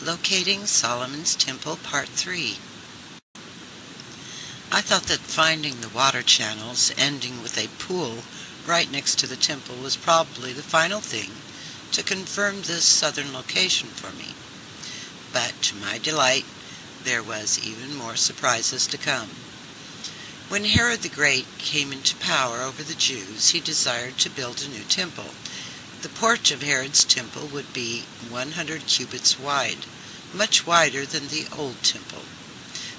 Locating Solomon's Temple Part 3. I thought that finding the water channels ending with a pool right next to the temple was probably the final thing to confirm this southern location for me. But to my delight, there was even more surprises to come. When Herod the Great came into power over the Jews, he desired to build a new temple. The porch of Herod's temple would be 100 cubits wide, much wider than the old temple.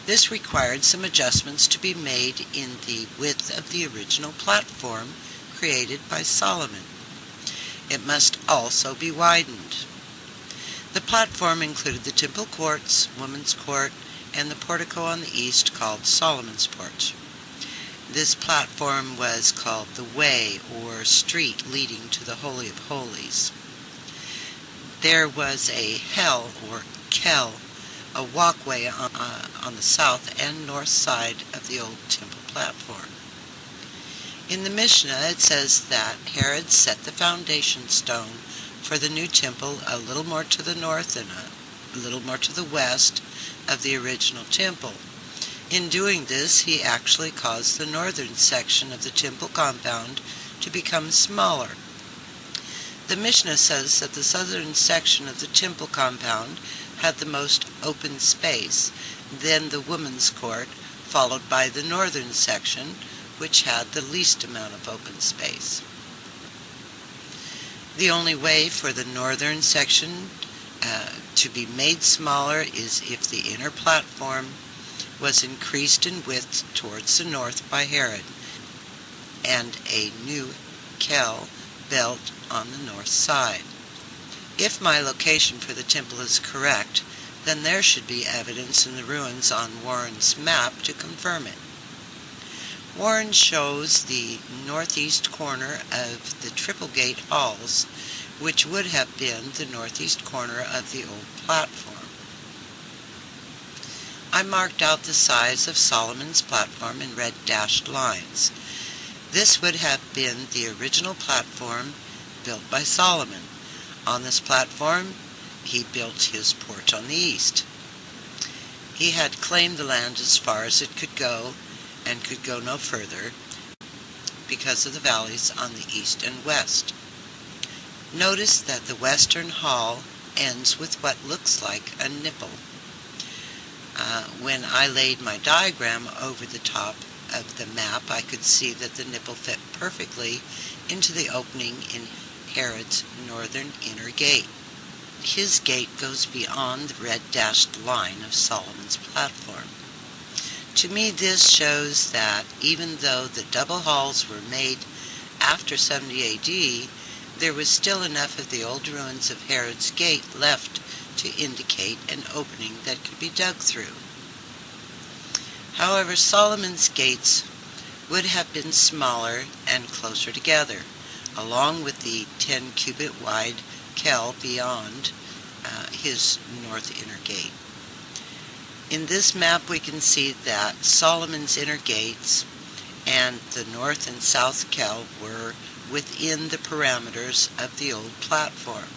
This required some adjustments to be made in the width of the original platform created by Solomon. It must also be widened. The platform included the temple courts, women's court, and the portico on the east called Solomon's Porch. This platform was called the way or street leading to the Holy of Holies. There was a hell or kel, a walkway on the south and north side of the old temple platform. In the Mishnah it says that Herod set the foundation stone for the new temple a little more to the north and a little more to the west of the original temple. In doing this, he actually caused the northern section of the temple compound to become smaller. The Mishnah says that the southern section of the temple compound had the most open space, then the women's court, followed by the northern section, which had the least amount of open space. The only way for the northern section to be made smaller is if the inner platform was increased in width towards the north by Herod, and a new kel built on the north side. If my location for the temple is correct, then there should be evidence in the ruins on Warren's map to confirm it. Warren shows the northeast corner of the Triple Gate Halls, which would have been the northeast corner of the old platform. I marked out the size of Solomon's platform in red dashed lines. This would have been the original platform built by Solomon. On this platform, he built his porch on the east. He had claimed the land as far as it could go and could go no further because of the valleys on the east and west. Notice that the western hall ends with what looks like a nipple. When I laid my diagram over the top of the map, I could see that the nipple fit perfectly into the opening in Herod's northern inner gate. His gate goes beyond the red dashed line of Solomon's platform. To me, this shows that even though the double halls were made after 70 AD, there was still enough of the old ruins of Herod's gate left to indicate an opening that could be dug through. However, Solomon's gates would have been smaller and closer together, along with the 10 cubit wide kel beyond his north inner gate. In this map we can see that Solomon's inner gates and the north and south kel were within the parameters of the old platform.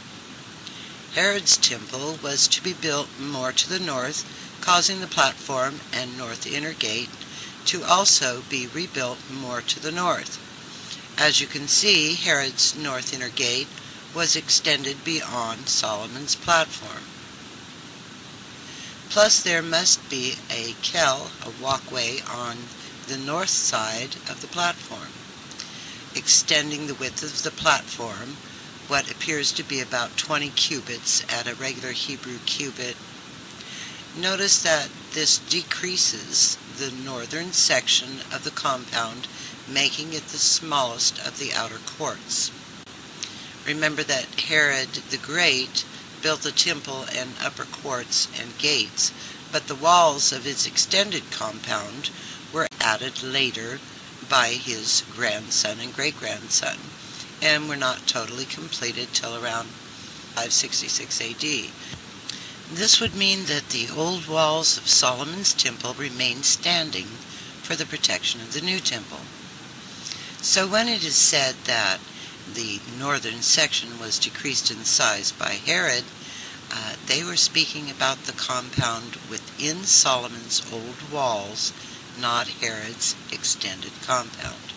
Herod's temple was to be built more to the north, causing the platform and north inner gate to also be rebuilt more to the north. As you can see, Herod's north inner gate was extended beyond Solomon's platform. Plus there must be a kel, a walkway, on the north side of the platform, extending the width of the platform what appears to be about 20 cubits at a regular Hebrew cubit. Notice that this decreases the northern section of the compound, making it the smallest of the outer courts. Remember that Herod the Great built the temple and upper courts and gates, but the walls of his extended compound were added later by his grandson and great-grandson, and were not totally completed till around 566 AD. This would mean that the old walls of Solomon's temple remained standing for the protection of the new temple. So when it is said that the northern section was decreased in size by Herod, They were speaking about the compound within Solomon's old walls, not Herod's extended compound.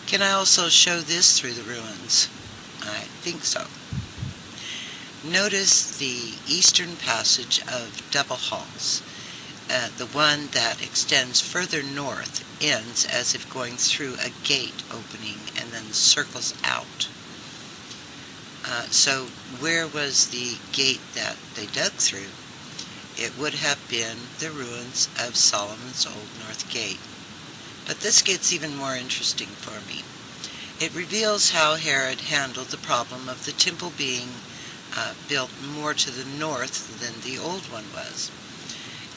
Can I also show this through the ruins? I think so. Notice the eastern passage of double halls. The one that extends further north ends as if going through a gate opening and then circles out. So where was the gate that they dug through? It would have been the ruins of Solomon's old north gate. But this gets even more interesting for me. It reveals how Herod handled the problem of the temple being built more to the north than the old one was,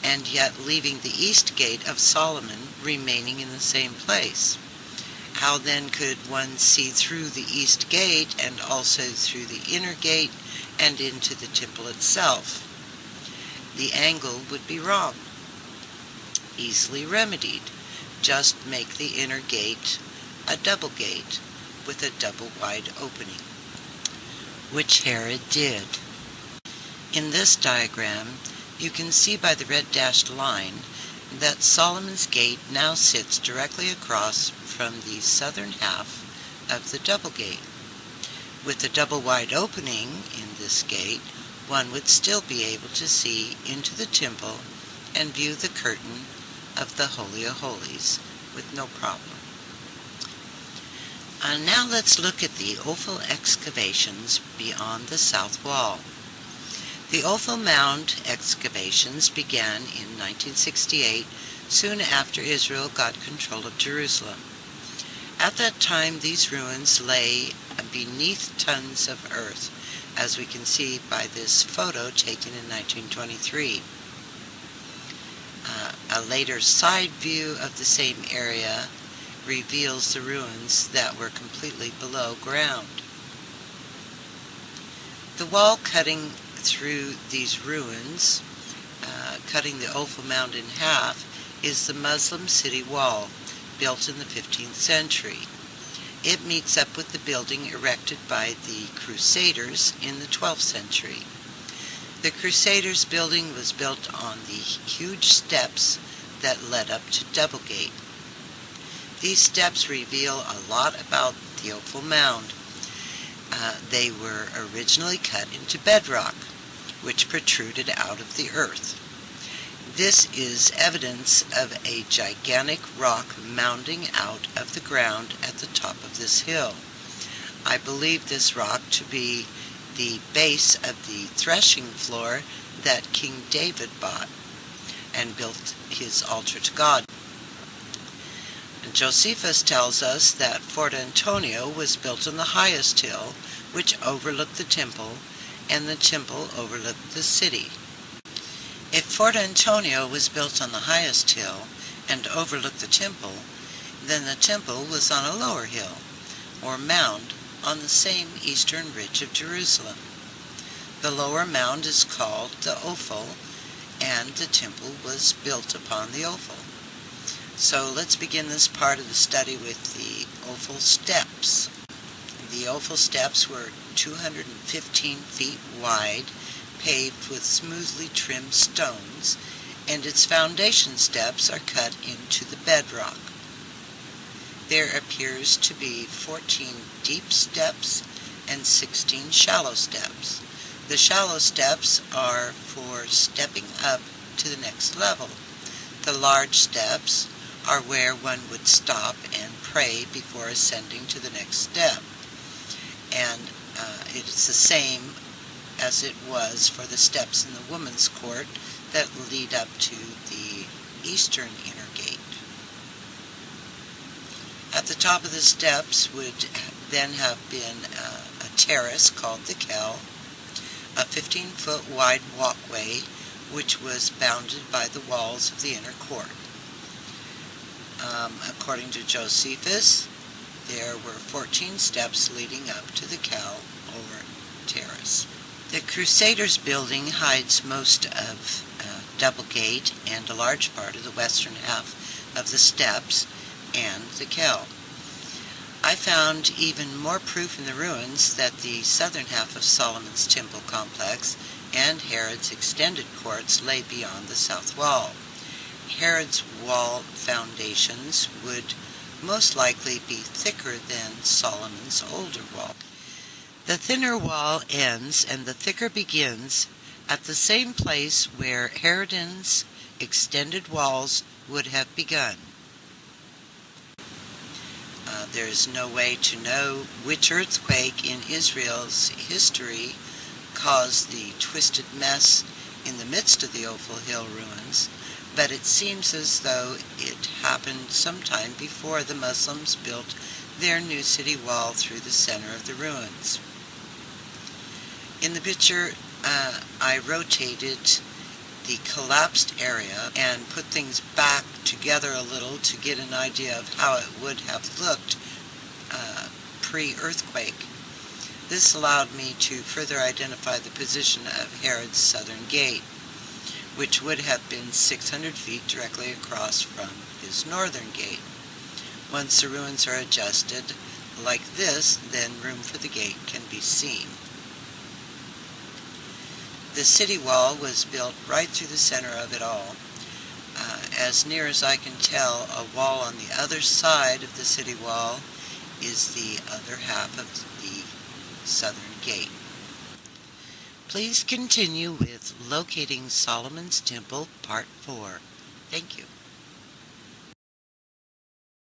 and yet leaving the east gate of Solomon remaining in the same place. How then could one see through the east gate and also through the inner gate and into the temple itself? The angle would be wrong. Easily remedied. Just make the inner gate a double gate with a double wide opening, which Herod did. In this diagram, you can see by the red dashed line that Solomon's gate now sits directly across from the southern half of the double gate. With the double wide opening in this gate, one would still be able to see into the temple and view the curtain of the Holy of Holies with no problem. Now let's look at the Ophel excavations beyond the south wall. The Ophel Mound excavations began in 1968, soon after Israel got control of Jerusalem. At that time, these ruins lay beneath tons of earth, as we can see by this photo taken in 1923. A later side view of the same area reveals the ruins that were completely below ground. The wall cutting through these ruins, cutting the Ophel Mound in half, is the Muslim city wall, built in the 15th century. It meets up with the building erected by the Crusaders in the 12th century. The Crusaders' building was built on the huge steps that led up to Doublegate. These steps reveal a lot about the Ophel Mound. They were originally cut into bedrock, which protruded out of the earth. This is evidence of a gigantic rock mounding out of the ground at the top of this hill. I believe this rock to be the base of the threshing floor that King David bought and built his altar to God. Josephus tells us that Fort Antonio was built on the highest hill, which overlooked the temple, and the temple overlooked the city. If Fort Antonio was built on the highest hill and overlooked the temple, then the temple was on a lower hill, or mound, on the same eastern ridge of Jerusalem. The lower mound is called the Ophel, and the temple was built upon the Ophel. So let's begin this part of the study with the Ophel steps. The Ophel steps were 215 feet wide, paved with smoothly trimmed stones, and its foundation steps are cut into the bedrock. There appears to be 14 deep steps and 16 shallow steps. The shallow steps are for stepping up to the next level. The large steps are where one would stop and pray before ascending to the next step. And it is the same as it was for the steps in the women's court that lead up to the eastern inner gate. At the top of the steps would then have been a terrace called the Kell, a 15-foot wide walkway which was bounded by the walls of the inner court. According to Josephus, there were 14 steps leading up to the Kell, or terrace. The Crusaders' building hides most of Doublegate and a large part of the western half of the steps and the Kell. I found even more proof in the ruins that the southern half of Solomon's temple complex and Herod's extended courts lay beyond the south wall. Herod's wall foundations would most likely be thicker than Solomon's older wall. The thinner wall ends and the thicker begins at the same place where Herod's extended walls would have begun. There is no way to know which earthquake in Israel's history caused the twisted mess in the midst of the Ophel Hill ruins, but it seems as though it happened sometime before the Muslims built their new city wall through the center of the ruins. In the picture, I rotated the collapsed area and put things back together a little to get an idea of how it would have looked pre-earthquake. This allowed me to further identify the position of Herod's southern gate, which would have been 600 feet directly across from his northern gate. Once the ruins are adjusted like this, then room for the gate can be seen. The city wall was built right through the center of it all. As near as I can tell, a wall on the other side of the city wall is the other half of the southern gate. Please continue with Locating Solomon's Temple, Part 4. Thank you.